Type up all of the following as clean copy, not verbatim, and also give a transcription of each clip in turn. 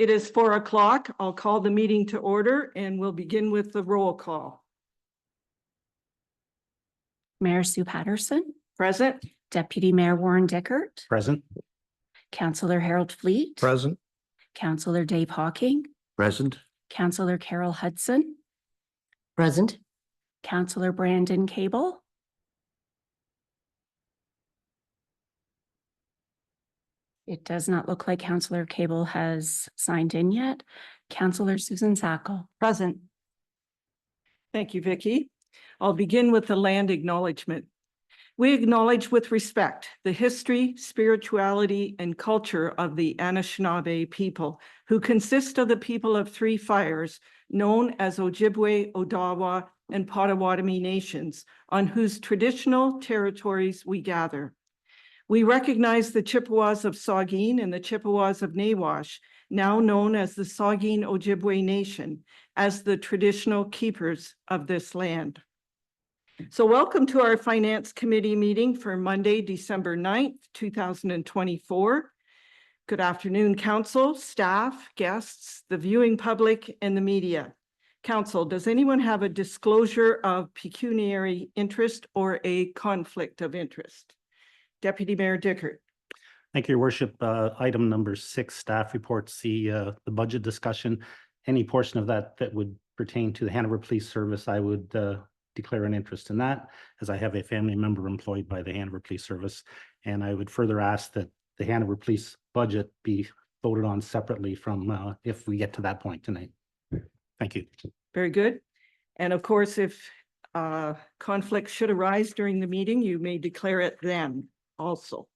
It is 4 o'clock. I'll call the meeting to order and we'll begin with the roll call. Mayor Sue Patterson, Present. Deputy Mayor Warren Dickert, Present. Councillor Harold Fleet, Present. Councillor Dave Hawking, Present. Councillor Carol Hudson, Present. Councillor Brandon Cable, it does not look like Councillor Cable has signed in yet. Councillor Susan Sackle. Present. Thank you, Vicki. I'll begin with the land acknowledgement. We acknowledge with respect the history, spirituality, and culture of the Anishinaabe people, who consist of the people of Three Fires, known as Ojibwe, Odawa, and Potawatomi nations, on whose traditional territories we gather. We recognize the Chippewas of Saugeen and the Chippewas of Nawash, now known as the Saugeen Ojibwe Nation, as the traditional keepers of this land. So welcome to our Finance Committee meeting for Monday, December 9th, 2024. Good afternoon, Council, staff, guests, the viewing public, and the media. Council, does anyone have a disclosure of pecuniary interest or a conflict of interest? Deputy Mayor Dickert. Thank you, Your Worship. Item number 6, staff reports, the budget discussion. Any portion of that that would pertain to the Hanover Police Service, I would declare an interest in that, as I have a family member employed by the Hanover Police Service. And I would further ask that the Hanover Police budget be voted on separately from if we get to that point tonight. Thank you. Very good. And of course, if conflict should arise during the meeting, you may declare it then also.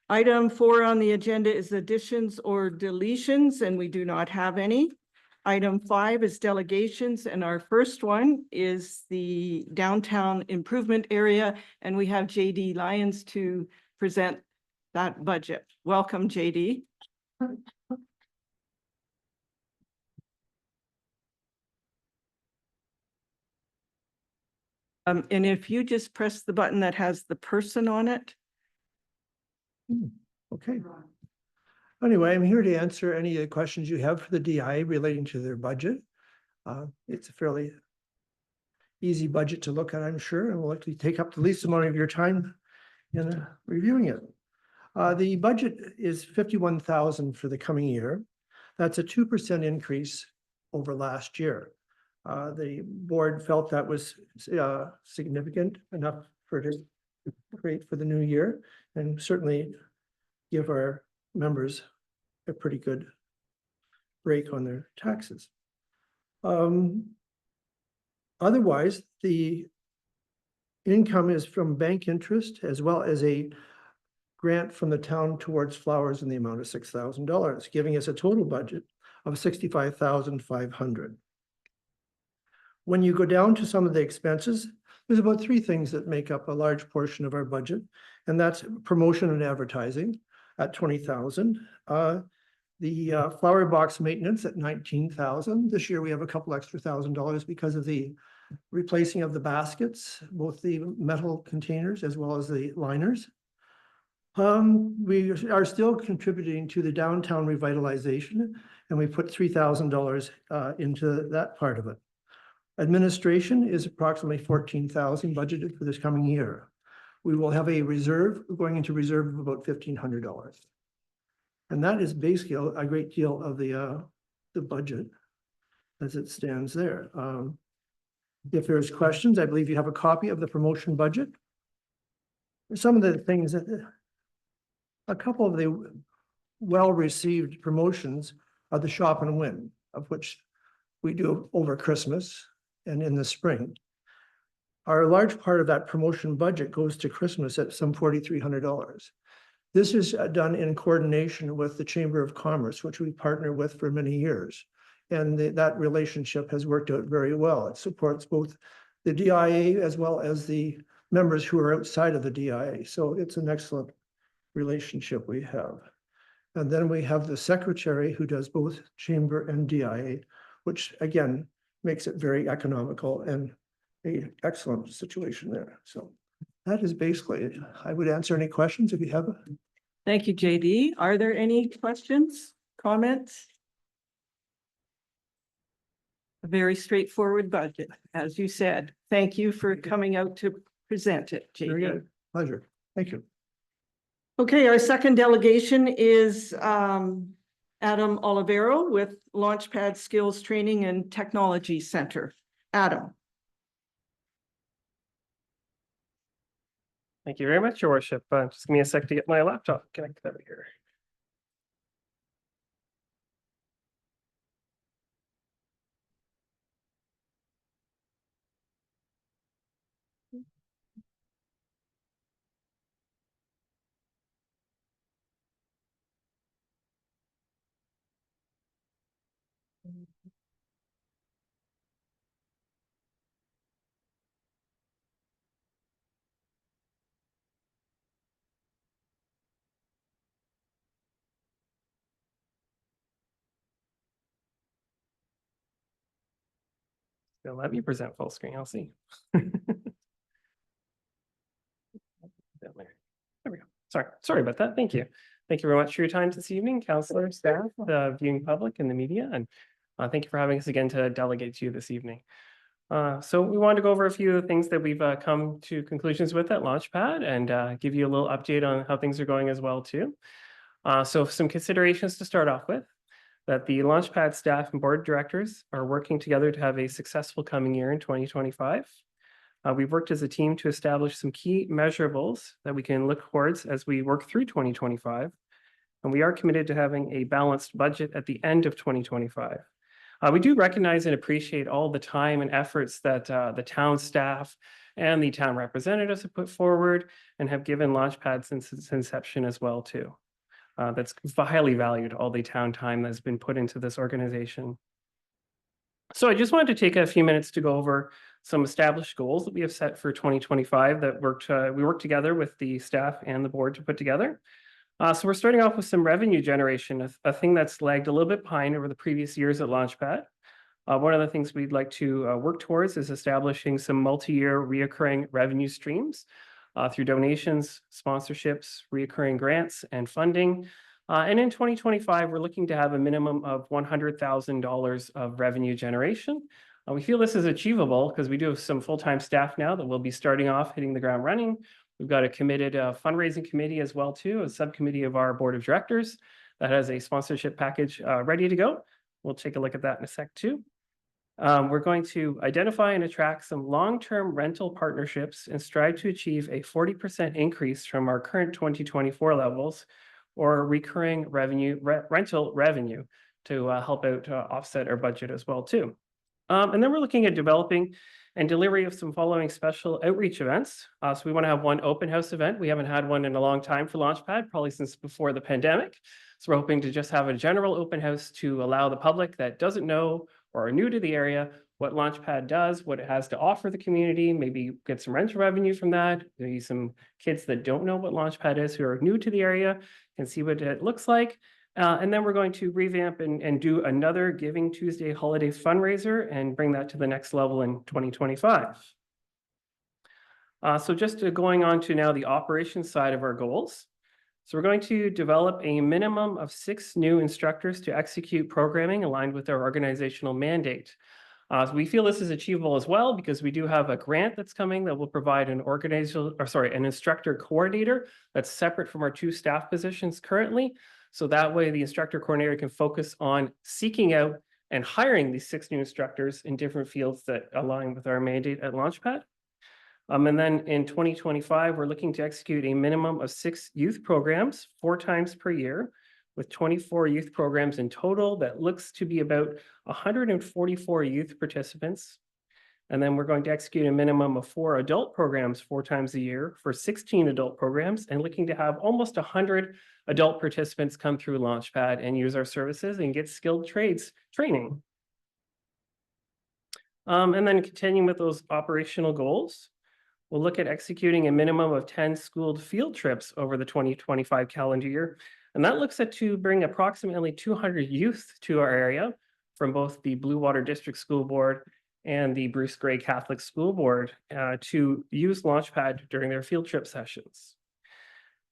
Item 4 on the agenda is additions or deletions, and we do not have any. Item 5 is delegations, and our first one is the downtown improvement area, and we have JD Lyons to present that budget. Welcome, JD. And if you just press the button that has the person on it. Okay. Anyway, I'm here to answer any questions you have for the DI relating to their budget. It's a fairly easy budget to look at, I'm sure, and will likely take up the least amount of your time in reviewing it. The budget is $51,000 for the coming year. That's a 2% increase over last year. The board felt that was significant enough for it to create for the new year, and certainly give our members a pretty good break on their taxes. Otherwise, the income is from bank interest as well as a grant from the town towards flowers in the amount of $6,000, giving us a total budget of $65,500. When you go down to some of the expenses, there's about 3 things that make up a large portion of our budget, and that's promotion and advertising at $20,000. The flower box maintenance at $19,000. This year we have a couple extra $1,000 because of the replacing of the baskets, both the metal containers as well as the liners. We are still contributing to the downtown revitalization, and we put $3,000 into that part of it. Administration is approximately $14,000 budgeted for this coming year. We will have a reserve, going into reserve of about $1,500. And that is basically a great deal of the budget as it stands there. If there's questions, I believe you have a copy of the promotion budget. Some of the things that, a couple of the well-received promotions are the Shop and Win, of which we do over Christmas and in the spring. Our large part of that promotion budget goes to Christmas at some $4,300. This is done in coordination with the Chamber of Commerce, which we partner with for many years. And that relationship has worked out very well. It supports both the DIA as well as the members who are outside of the DIA. So it's an excellent relationship we have. And then we have the secretary who does both Chamber and DIA, which again makes it very economical and an excellent situation there. So that is basically it. I would answer any questions if you have. Thank you, JD. Are there any questions, comments? A very straightforward budget, as you said. Thank you for coming out to present it, Very JP. good. Pleasure. Thank you. Okay, our second delegation is Adam Olivero with Launchpad Skills Training and Technology Center. Adam. Thank you very much, Your Worship. Just give me a sec to get my laptop connected over here. They'll let me present full screen. I'll see. There we go. Sorry about that. Thank you. Thank you very much for your time this evening, councillors, staff, the viewing public and the media, and thank you for having us again to delegate to you this evening. So we wanted to go over a few things that we've come to conclusions with at Launchpad and give you a little update on how things are going as well too. So some considerations to start off with, that the Launchpad staff and board directors are working together to have a successful coming year in 2025. We've worked as a team to establish some key measurables that we can look towards as we work through 2025. And we are committed to having a balanced budget at the end of 2025. We do recognize and appreciate all the time and efforts that the town staff and the town representatives have put forward and have given Launchpad since its inception as well too. That's highly valued, all the town time that's been put into this organization. So I just wanted to take a few minutes to go over some established goals that we have set for 2025 that we worked together with the staff and the board to put together. So we're starting off with some revenue generation, a thing that's lagged a little bit behind over the previous years at Launchpad. One of the things we'd like to work towards is establishing some multi-year reoccurring revenue streams through donations, sponsorships, reoccurring grants, and funding. And in 2025, we're looking to have a minimum of $100,000 of revenue generation. We feel this is achievable because we do have some full-time staff now that will be starting off hitting the ground running. We've got a committed fundraising committee as well too, a subcommittee of our board of directors that has a sponsorship package ready to go. We'll take a look at that in a sec too. We're going to identify and attract some long-term rental partnerships and strive to achieve a 40% increase from our current 2024 levels or recurring revenue, rental revenue to help out offset our budget as well too. And then we're looking at developing and delivery of some following special outreach events. So we want to have one open house event. We haven't had one in a long time for Launchpad, probably since before the pandemic. So we're hoping to just have a general open house to allow the public that doesn't know or are new to the area what Launchpad does, what it has to offer the community, maybe get some rental revenue from that. Maybe some kids that don't know what Launchpad is who are new to the area can see what it looks like. And then we're going to revamp and do another Giving Tuesday holiday fundraiser and bring that to the next level in 2025. So just going on to now the operations side of our goals. So we're going to develop a minimum of 6 new instructors to execute programming aligned with our organizational mandate. So we feel this is achievable as well because we do have a grant that's coming that will provide an instructor coordinator that's separate from our 2 staff positions currently. So that way the instructor coordinator can focus on seeking out and hiring these 6 new instructors in different fields that align with our mandate at Launchpad. And then in 2025, we're looking to execute a minimum of 6 youth programs 4 times per year, with 24 youth programs in total. That looks to be about 144 youth participants. And then we're going to execute a minimum of 4 adult programs 4 times a year for 16 adult programs, and looking to have almost 100 adult participants come through Launchpad and use our services and get skilled trades training. And then continuing with those operational goals, we'll look at executing a minimum of 10 schooled field trips over the 2025 calendar year. And that looks at to bring approximately 200 youth to our area from both the Blue Water District School Board and the Bruce Grey Catholic School Board to use Launchpad during their field trip sessions.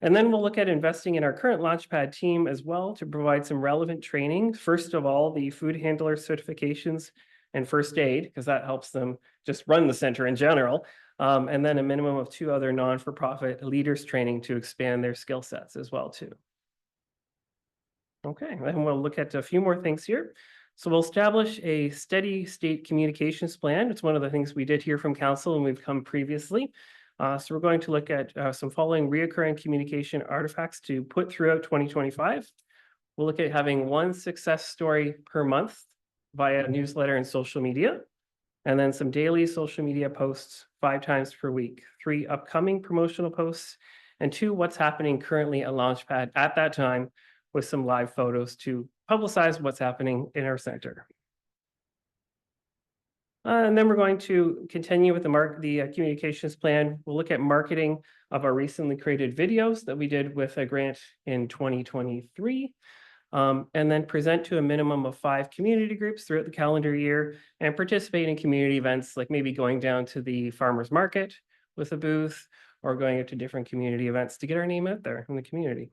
And then we'll look at investing in our current Launchpad team as well to provide some relevant training. First of all, the food handler certifications and first aid, because that helps them just run the center in general. And then a minimum of 2 other non-for-profit leaders training to expand their skill sets as well too. Okay, then we'll look at a few more things here. So we'll establish a steady state communications plan. It's one of the things we did hear from council and we've come previously. So we're going to look at some following reoccurring communication artifacts to put throughout 2025. We'll look at having 1 success story per month via newsletter and social media, and then some daily social media posts 5 times per week, 3 upcoming promotional posts, and 2 what's happening currently at Launchpad at that time with some live photos to publicize what's happening in our center. And then we're going to continue with the communications plan. We'll look at marketing of our recently created videos that we did with a grant in 2023. And then present to a minimum of 5 community groups throughout the calendar year and participate in community events, like maybe going down to the farmers market with a booth or going out to different community events to get our name out there in the community.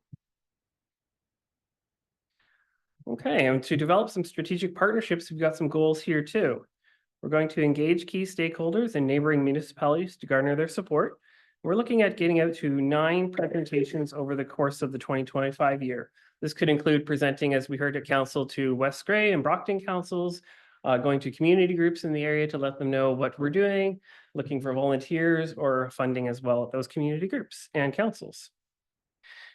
Okay, and to develop some strategic partnerships, we've got some goals here too. We're going to engage key stakeholders and neighboring municipalities to garner their support. We're looking at getting out to 9 presentations over the course of the 2025 year. This could include presenting, as we heard at council, to West Grey and Brockton councils, going to community groups in the area to let them know what we're doing, looking for volunteers or funding as well at those community groups and councils.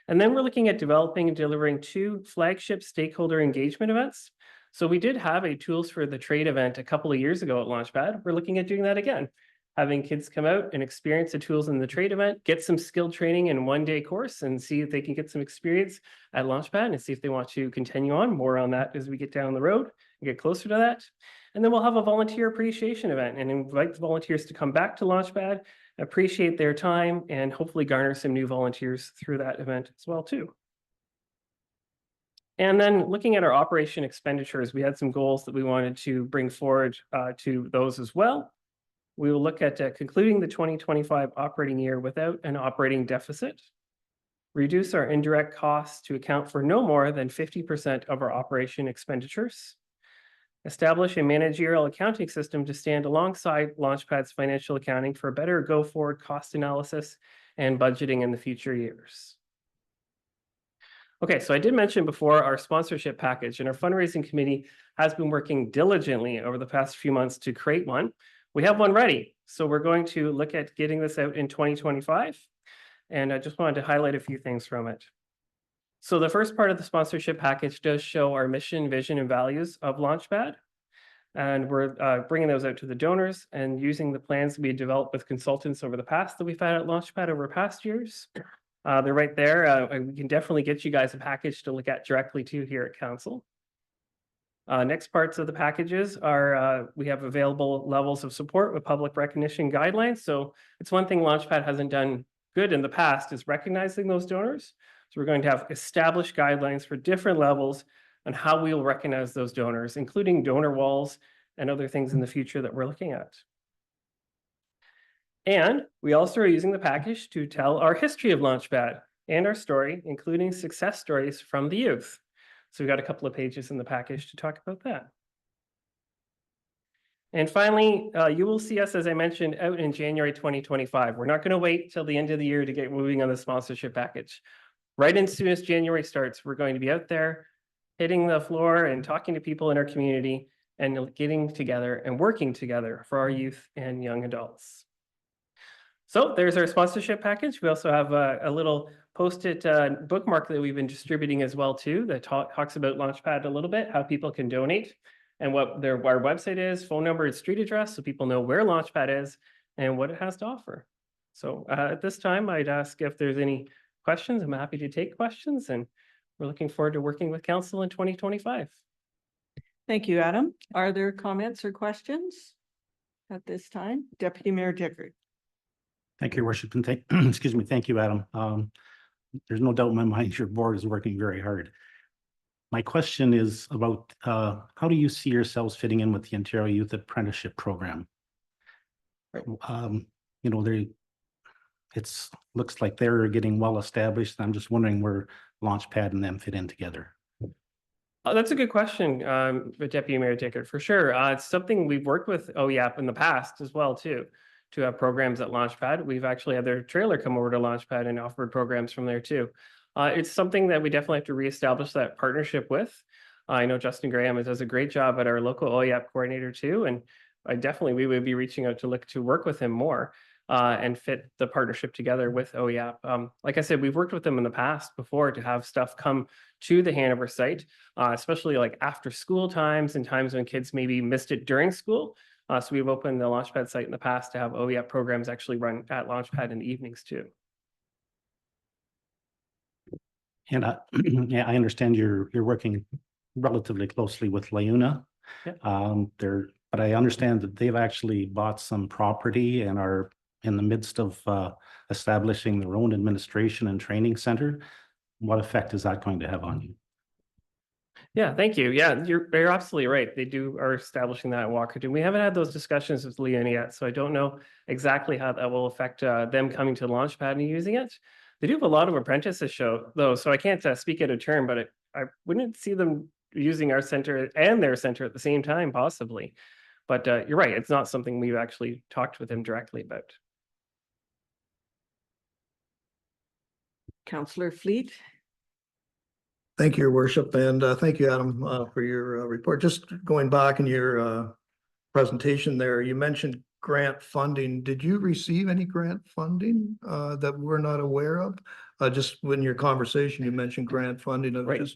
And then we're looking at developing and delivering 2 flagship stakeholder engagement events. So we did have a Tools for the Trade event a couple of years ago at Launchpad. We're looking at doing that again, having kids come out and experience the Tools in the Trade event, get some skill training in 1-day course and see if they can get some experience at Launchpad and see if they want to continue on. More on that as we get down the road and get closer to that. And then we'll have a volunteer appreciation event and invite the volunteers to come back to Launchpad, appreciate their time, and hopefully garner some new volunteers through that event as well too. And then looking at our operation expenditures, we had some goals that we wanted to bring forward to those as well. We will look at concluding the 2025 operating year without an operating deficit, reduce our indirect costs to account for no more than 50% of our operation expenditures, establish a managerial accounting system to stand alongside Launchpad's financial accounting for a better go-forward cost analysis and budgeting in the future years. Okay, so I did mention before our sponsorship package, and our fundraising committee has been working diligently over the past few months to create one. We have one ready, so we're going to look at getting this out in 2025. And I just wanted to highlight a few things from it. So the first part of the sponsorship package does show our mission, vision, and values of Launchpad. And we're bringing those out to the donors and using the plans we developed with consultants over the past that we've had at Launchpad over past years. They're right there. We can definitely get you guys a package to look at directly to here at council. Next parts of the packages are, we have available levels of support with public recognition guidelines. So it's one thing Launchpad hasn't done good in the past is recognizing those donors. So we're going to have established guidelines for different levels on how we will recognize those donors, including donor walls and other things in the future that we're looking at. And we also are using the package to tell our history of Launchpad and our story, including success stories from the youth. So we've got a couple of pages in the package to talk about that. And finally, you will see us, as I mentioned, out in January 2025. We're not going to wait till the end of the year to get moving on the sponsorship package. Right as soon as January starts, we're going to be out there hitting the floor and talking to people in our community and getting together and working together for our youth and young adults. So there's our sponsorship package. We also have a little post-it bookmark that we've been distributing as well too that talks about Launchpad a little bit, how people can donate and what our website is, phone number and street address so people know where Launchpad is and what it has to offer. So at this time, I'd ask if there's any questions. I'm happy to take questions and we're looking forward to working with council in 2025. Thank you, Adam. Are there comments or questions at this time? Deputy Mayor Dickert. Thank you, Your Worship, and excuse me, thank you, Adam. There's no doubt in my mind your board is working very hard. My question is about how do you see yourselves fitting in with the Ontario Youth Apprenticeship Program? Right. You know, looks like they're getting well established. I'm just wondering where Launchpad and them fit in together. Oh, that's a good question, Deputy Mayor Dickert, for sure. It's something we've worked with OYAP in the past as well, too, to have programs at Launchpad. We've actually had their trailer come over to Launchpad and offered programs from there, too. It's something that we definitely have to reestablish that partnership with. I know Justin Graham does a great job at our local OYAP coordinator, too, and we would be reaching out to look to work with him more and fit the partnership together with OYAP. Like I said, we've worked with them in the past before to have stuff come to the Hanover site, especially like after school times and times when kids maybe missed it during school. So we've opened the Launchpad site in the past to have OYAP programs actually run at Launchpad in the evenings too. And yeah, I understand you're working relatively closely with LiUNA. Yeah. But I understand that they've actually bought some property and are in the midst of establishing their own administration and training center. What effect is that going to have on you? Yeah, thank you. Yeah, you're absolutely right. They are establishing that at Walkerton. We haven't had those discussions with LiUNA yet, so I don't know exactly how that will affect them coming to Launchpad and using it. They do have a lot of apprentices though, so I can't speak out of turn, but I wouldn't see them using our center and their center at the same time, possibly. But you're right, it's not something we've actually talked with them directly about. Councillor Fleet. Thank you, Your Worship, and thank you, Adam, for your report. Just going back in your presentation there, you mentioned grant funding. Did you receive any grant funding that we're not aware of? Just in your conversation, you mentioned grant funding. Right.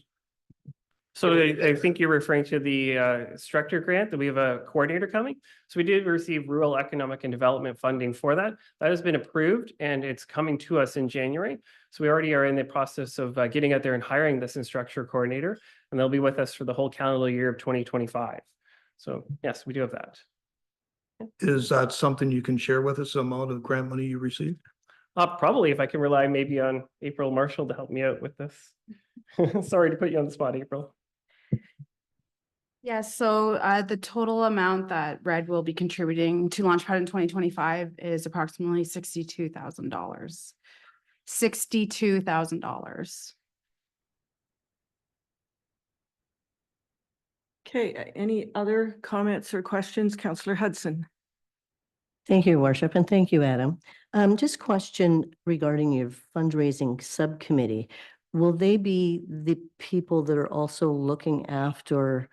So I think you're referring to the Structure grant that we have a coordinator coming. So we did receive rural economic and development funding for that. That has been approved and it's coming to us in January. So we already are in the process of getting out there and hiring this Structure coordinator, and they'll be with us for the whole calendar year of 2025. So yes, we do have that. Is that something you can share with us, the amount of grant money you received? Probably, if I can rely maybe on April Marshall to help me out with this. Sorry to put you on the spot, April. Yeah, so the total amount that Red will be contributing to Launchpad in 2025 is approximately $62,000. $62,000. Okay, any other comments or questions? Councillor Hudson. Thank you, Your Worship, and thank you, Adam. Just question regarding your fundraising subcommittee. Will they be the people that are also looking after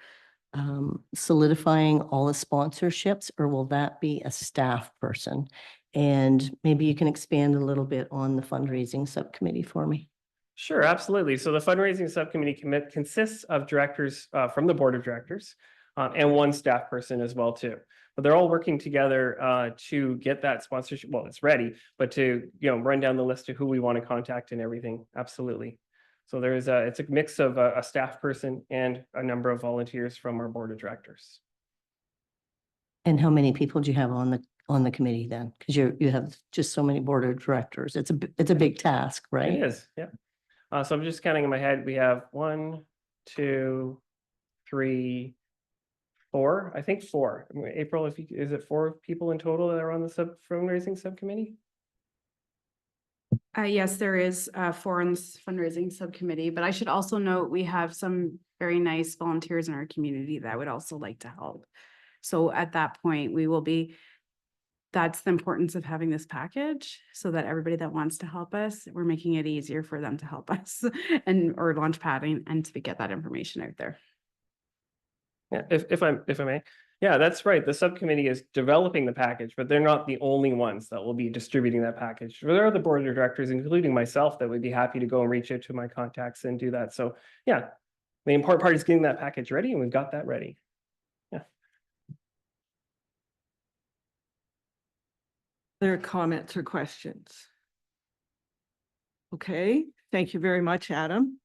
solidifying all the sponsorships, or will that be a staff person? And maybe you can expand a little bit on the fundraising subcommittee for me. Sure, absolutely. So the fundraising subcommittee consists of directors from the board of directors and one staff person as well too. But they're all working together to get that sponsorship. Well, it's ready, but to run down the list of who we want to contact and everything. Absolutely. So it's a mix of a staff person and a number of volunteers from our board of directors. And how many people do you have on the committee then? Because you have just so many board of directors. It's a big task, right? It is, yeah. So I'm just counting in my head. We have 1, 2, 3, 4. I think 4. April, is it 4 people in total that are on the fundraising subcommittee? Yes, there is 4 on this fundraising subcommittee, but I should also note we have some very nice volunteers in our community that would also like to help. So at that point, that's the importance of having this package, so that everybody that wants to help us, we're making it easier for them to help us or Launchpad and to get that information out there. Yeah, if I may. Yeah, that's right. The subcommittee is developing the package, but they're not the only ones that will be distributing that package. There are the board of directors, including myself, that would be happy to go and reach out to my contacts and do that. So yeah, the important part is getting that package ready, and we've got that ready. Yeah. There are comments or questions? Okay, thank you very much, Adam.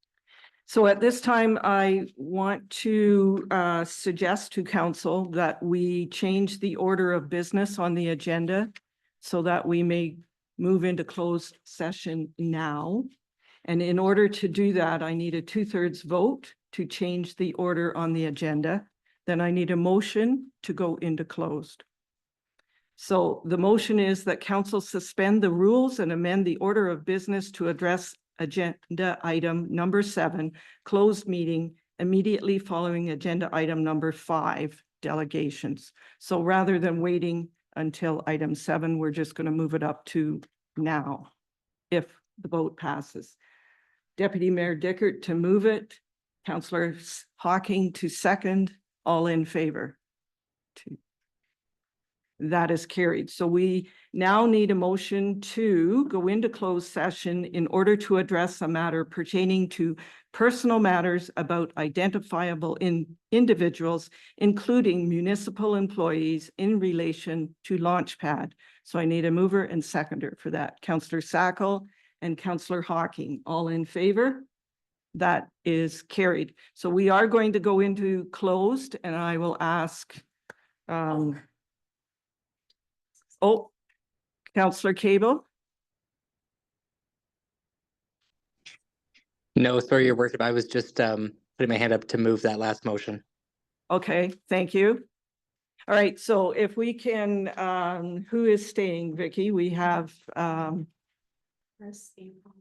So at this time, I want to suggest to council that we change the order of business on the agenda so that we may move into closed session now. And in order to do that, I need a 2/3 vote to change the order on the agenda. Then I need a motion to go into closed. So the motion is that council suspend the rules and amend the order of business to address agenda item number 7, closed meeting immediately following agenda item number 5, delegations. So rather than waiting until item 7, we're just going to move it up to now, if the vote passes. Deputy Mayor Dickert to move it, Councillor Hawking to second, all in favor. That is carried. So we now need a motion to go into closed session in order to address a matter pertaining to personal matters about identifiable individuals, including municipal employees in relation to Launchpad. So I need a mover and seconder for that. Councillor Sackle and Councillor Hawking, all in favor? That is carried. So we are going to go into closed, and I will ask Councillor Cable. No, sorry, Your Worship. I was just putting my hand up to move that last motion. Okay, thank you. All right, so if we can, who is staying, Vicky? We have Chris, April.